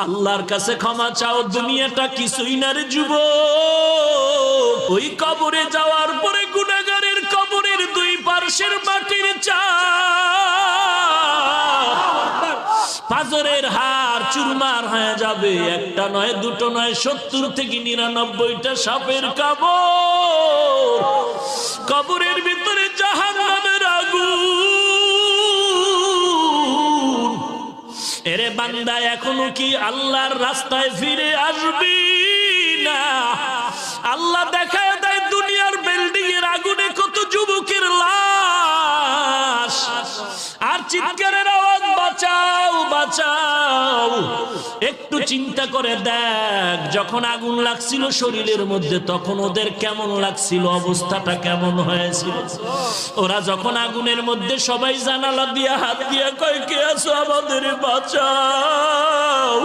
আল্লাহর কাছে ক্ষমা চাও, দুনিয়াটা কিছুই না রে যুবক। ওই কবরে যাওয়ার পরে গুনাহগারের কবরের দুই পার্শ্বের মাটির চাপ পাজরের হাড় চুরমার হয়ে যাবে। একটা নয়, দুটো নয়, 70 থেকে 99টা সাপের কবর। কবরের ভিতরে জাহান্নামের আগুন। এরে বান্দা, এখনো কি আল্লাহর রাস্তায় ফিরে আসবি না? আল্লাহ দেখায় দেয় দুনিয়ার বিল্ডিং এর আগুনে কত যুবকের লাশ, আর চিৎকারের আওয়াজ, বাঁচাও বাঁচাও। একটু চিন্তা করে দেখ, যখন আগুন লাগছিল শরীরের মধ্যে তখন ওদের কেমন লাগছিল, অবস্থাটা কেমন হয়েছিল। ওরা যখন আগুনের মধ্যে সবাই জানালা দিয়ে হাত দিয়ে কয়, কে আছো, আমাদের বাঁচাও।